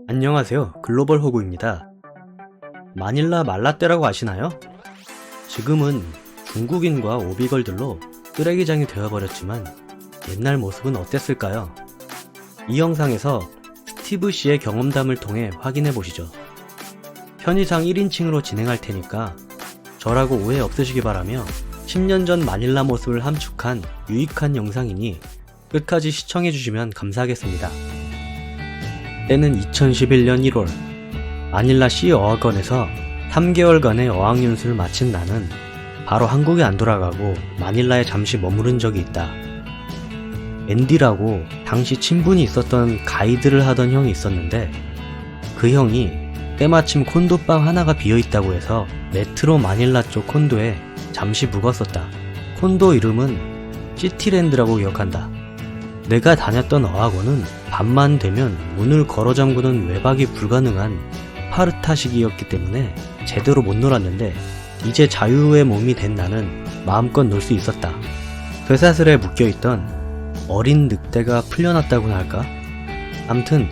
안녕하세요, 글로벌 호구입니다. 마닐라 말라떼라고 아시나요? 지금은 중국인과 오비걸들로 쓰레기장이 되어버렸지만 옛날 모습은 어땠을까요? 이 영상에서 스티브 씨의 경험담을 통해 확인해 보시죠. 편의상 1인칭으로 진행할 테니까 저라고 오해 없으시기 바라며 10년 전 마닐라 모습을 함축한 유익한 영상이니 끝까지 시청해 주시면 감사하겠습니다. 때는 2011년 1월 마닐라 시 어학원에서 3개월간의 어학연수를 마친 나는 바로 한국에 안 돌아가고 마닐라에 잠시 머무른 적이 있다. 앤디라고 당시 친분이 있었던 가이드를 하던 형이 있었는데 그 형이 때마침 콘도방 하나가 비어있다고 해서 메트로 마닐라 쪽 콘도에 잠시 묵었었다. 콘도 이름은 시티랜드라고 기억한다. 내가 다녔던 어학원은 밤만 되면 문을 걸어 잠그는 외박이 불가능한 파르타식이었기 때문에 제대로 못 놀았는데 이제 자유의 몸이 된 나는 마음껏 놀 수 있었다. 쇠사슬에 묶여있던 어린 늑대가 풀려났다고나 할까? 암튼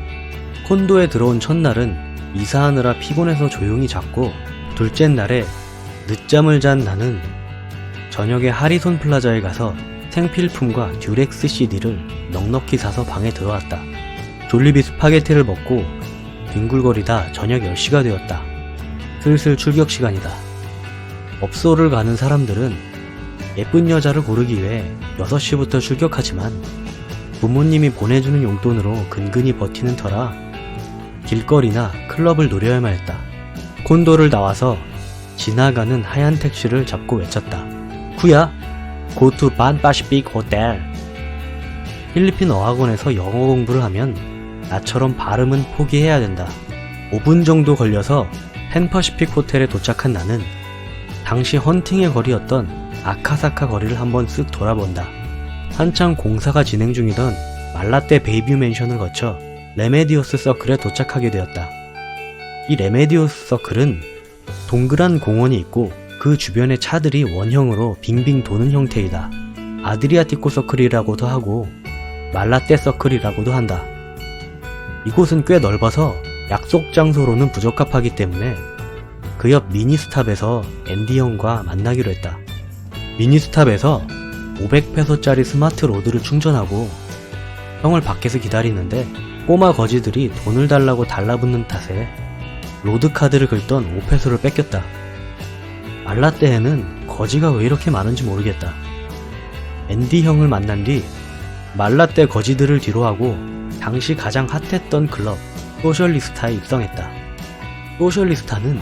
콘도에 들어온 첫날은 이사하느라 피곤해서 조용히 잤고 둘째 날에 늦잠을 잔 나는 저녁에 하리손 플라자에 가서 생필품과 듀렉스 CD를 넉넉히 사서 방에 들어왔다. 졸리비 스파게티를 먹고 뒹굴거리다 저녁 10시가 되었다. 슬슬 출격 시간이다. 업소를 가는 사람들은 예쁜 여자를 고르기 위해 6시부터 출격하지만 부모님이 보내주는 용돈으로 근근히 버티는 터라 길거리나 클럽을 노려야만 했다. 콘도를 나와서 지나가는 하얀 택시를 잡고 외쳤다. 쿠야, go to Pan Pacific Hotel. 필리핀 어학원에서 영어 공부를 하면 나처럼 발음은 포기해야 된다. 5분 정도 걸려서 팬퍼시픽 호텔에 도착한 나는 당시 헌팅의 거리였던 아카사카 거리를 한번 쓱 돌아본다. 한창 공사가 진행 중이던 말라떼 베이비 맨션을 거쳐 레메디오스 서클에 도착하게 되었다. 이 레메디오스 서클은 동그란 공원이 있고 그 주변에 차들이 원형으로 빙빙 도는 형태이다. 아드리아티코 서클이라고도 하고 말라떼 서클이라고도 한다. 이곳은 꽤 넓어서 약속 장소로는 부적합하기 때문에 그 옆 미니스탑에서 앤디 형과 만나기로 했다. 미니스탑에서 500페소짜리 스마트 로드를 충전하고 형을 밖에서 기다리는데 꼬마 거지들이 돈을 달라고 달라붙는 탓에 로드 카드를 긁던 5페소를 뺏겼다. 말라떼에는 거지가 왜 이렇게 많은지 모르겠다. 앤디 형을 만난 뒤 말라떼 거지들을 뒤로하고 당시 가장 핫했던 클럽 소셜리스타에 입성했다. 소셜리스타는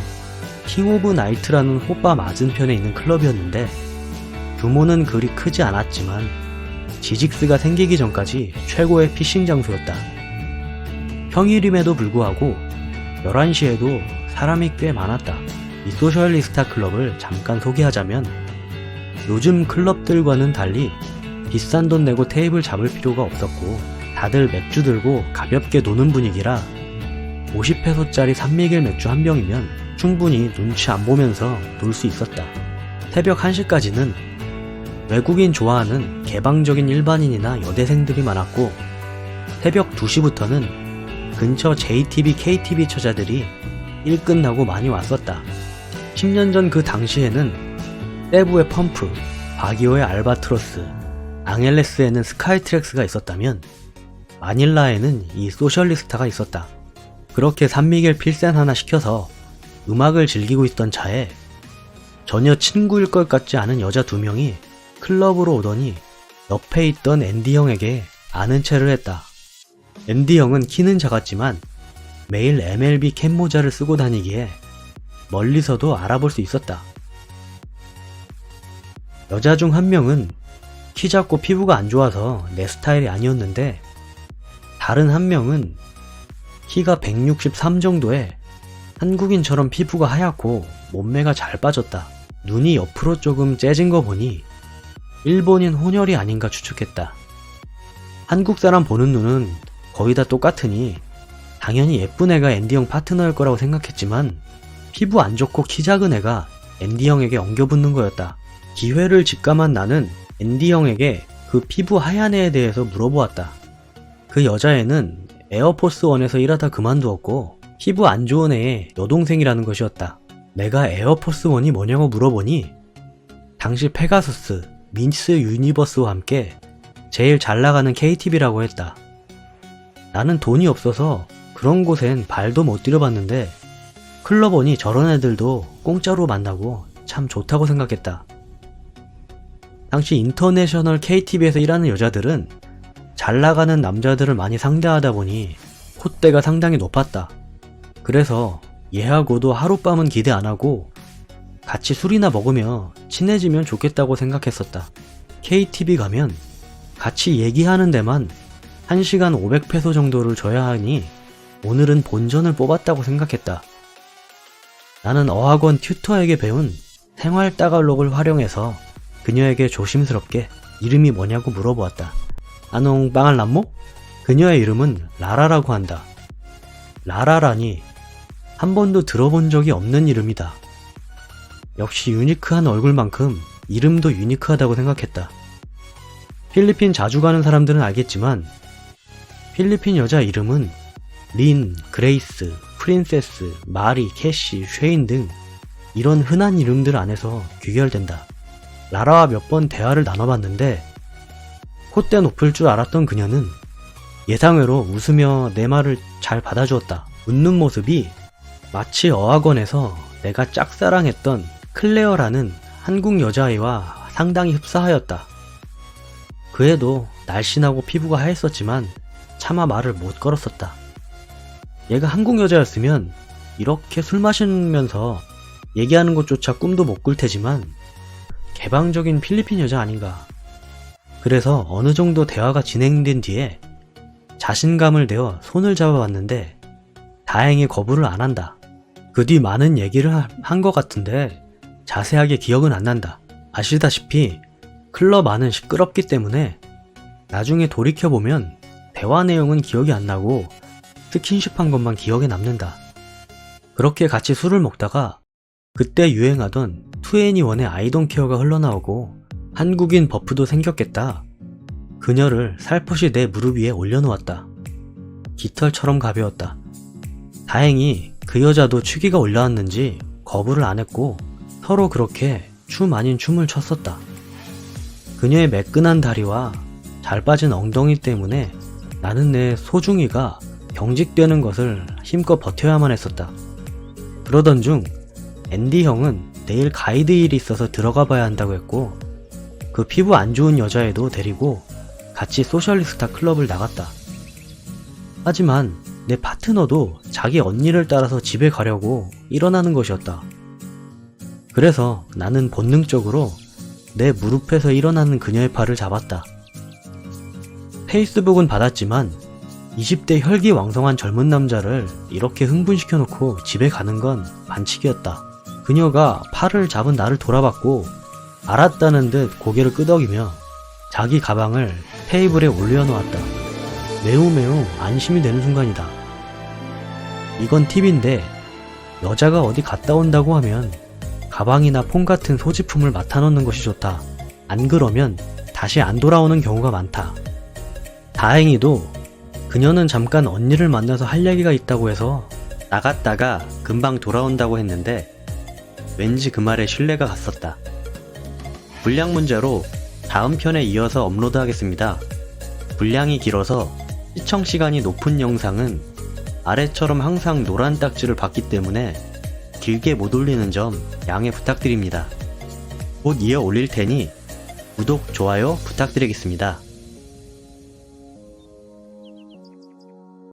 킹 오브 나이트라는 호빠 맞은편에 있는 클럽이었는데 규모는 그리 크지 않았지만 지직스가 생기기 전까지 최고의 피싱 장소였다. 평일임에도 불구하고 11시에도 사람이 꽤 많았다. 이 소셜리스타 클럽을 잠깐 소개하자면 요즘 클럽들과는 달리 비싼 돈 내고 테이블 잡을 필요가 없었고 다들 맥주 들고 가볍게 노는 분위기라 50페소짜리 산미겔 맥주 한 병이면 충분히 눈치 안 보면서 놀 수 있었다. 새벽 1시까지는 외국인 좋아하는 개방적인 일반인이나 여대생들이 많았고 새벽 2시부터는 근처 JTB, KTB 처자들이 일 끝나고 많이 왔었다. 10년 전 그 당시에는 세부의 펌프, 바기오의 알바트로스, 앙헬레스에는 스카이트랙스가 있었다면 마닐라에는 이 소셜리스타가 있었다. 그렇게 산미겔 필센 하나 시켜서 음악을 즐기고 있던 차에 전혀 친구일 것 같지 않은 여자 2명이 클럽으로 오더니 옆에 있던 앤디 형에게 아는 체를 했다. 앤디 형은 키는 작았지만 매일 MLB 캡 모자를 쓰고 다니기에 멀리서도 알아볼 수 있었다. 여자 중 한 명은 키 작고 피부가 안 좋아서 내 스타일이 아니었는데 다른 한 명은 키가 163 정도에 한국인처럼 피부가 하얗고 몸매가 잘 빠졌다. 눈이 옆으로 조금 째진 거 보니 일본인 혼혈이 아닌가 추측했다. 한국 사람 보는 눈은 거의 다 똑같으니 당연히 예쁜 애가 앤디 형 파트너일 거라고 생각했지만 피부 안 좋고 키 작은 애가 앤디 형에게 엉겨붙는 거였다. 기회를 직감한 나는 앤디 형에게 그 피부 하얀 애에 대해서 물어보았다. 그 여자애는 에어포스원에서 일하다 그만두었고 피부 안 좋은 애의 여동생이라는 것이었다. 내가 에어포스원이 뭐냐고 물어보니 당시 페가수스, 미스 유니버스와 함께 제일 잘 나가는 KTV라고 했다. 나는 돈이 없어서 그런 곳엔 발도 못 들여봤는데 클럽원이 저런 애들도 공짜로 만나고 참 좋다고 생각했다. 당시 인터내셔널 KTV에서 일하는 여자들은 잘 나가는 남자들을 많이 상대하다 보니 콧대가 상당히 높았다. 그래서 얘하고도 하룻밤은 기대 안 하고 같이 술이나 먹으며 친해지면 좋겠다고 생각했었다. KTV 가면 같이 얘기하는 데만 1시간 500페소 정도를 줘야 하니 오늘은 본전을 뽑았다고 생각했다. 나는 어학원 튜터에게 배운 생활 따갈록을 활용해서 그녀에게 조심스럽게 이름이 뭐냐고 물어보았다. 아농 빵알람모? 그녀의 이름은 라라라고 한다. 라라라니 한 번도 들어본 적이 없는 이름이다. 역시 유니크한 얼굴만큼 이름도 유니크하다고 생각했다. 필리핀 자주 가는 사람들은 알겠지만 필리핀 여자 이름은 린, 그레이스, 프린세스, 마리, 캐시, 쉐인 등 이런 흔한 이름들 안에서 귀결된다. 라라와 몇 번 대화를 나눠봤는데 콧대 높을 줄 알았던 그녀는 예상외로 웃으며 내 말을 잘 받아주었다. 웃는 모습이 마치 어학원에서 내가 짝사랑했던 클레어라는 한국 여자아이와 상당히 흡사하였다. 그 애도 날씬하고 피부가 하였었지만 차마 말을 못 걸었었다. 얘가 한국 여자였으면 이렇게 술 마시면서 얘기하는 것조차 꿈도 못 꿀 테지만 개방적인 필리핀 여자 아닌가. 그래서 어느 정도 대화가 진행된 뒤에 자신감을 내어 손을 잡아봤는데 다행히 거부를 안 한다. 그 뒤 많은 얘기를 한 것 같은데 자세하게 기억은 안 난다. 아시다시피 클럽 안은 시끄럽기 때문에 나중에 돌이켜보면 대화 내용은 기억이 안 나고 스킨십 한 것만 기억에 남는다. 그렇게 같이 술을 먹다가 그때 유행하던 2NE1의 I Don't Care가 흘러나오고 한국인 버프도 생겼겠다. 그녀를 살포시 내 무릎 위에 올려놓았다. 깃털처럼 가벼웠다. 다행히 그 여자도 취기가 올라왔는지 거부를 안 했고 서로 그렇게 춤 아닌 춤을 췄었다. 그녀의 매끈한 다리와 잘 빠진 엉덩이 때문에 나는 내 소중이가 경직되는 것을 힘껏 버텨야만 했었다. 그러던 중 앤디 형은 내일 가이드 일이 있어서 들어가 봐야 한다고 했고 그 피부 안 좋은 여자애도 데리고 같이 소셜리스타 클럽을 나갔다. 하지만 내 파트너도 자기 언니를 따라서 집에 가려고 일어나는 것이었다. 그래서 나는 본능적으로 내 무릎에서 일어나는 그녀의 팔을 잡았다. 페이스북은 받았지만 20대 혈기왕성한 젊은 남자를 이렇게 흥분시켜놓고 집에 가는 건 반칙이었다. 그녀가 팔을 잡은 나를 돌아봤고 알았다는 듯 고개를 끄덕이며 자기 가방을 테이블에 올려놓았다. 매우 안심이 되는 순간이다. 이건 팁인데 여자가 어디 갔다 온다고 하면 가방이나 폰 같은 소지품을 맡아놓는 것이 좋다. 안 그러면 다시 안 돌아오는 경우가 많다. 다행히도 그녀는 잠깐 언니를 만나서 할 얘기가 있다고 해서 나갔다가 금방 돌아온다고 했는데 왠지 그 말에 신뢰가 갔었다. 분량 문제로 다음 편에 이어서 업로드하겠습니다. 분량이 길어서 시청시간이 높은 영상은 아래처럼 항상 노란 딱지를 받기 때문에 길게 못 올리는 점 양해 부탁드립니다. 곧 이어 올릴 테니 구독, 좋아요 부탁드리겠습니다.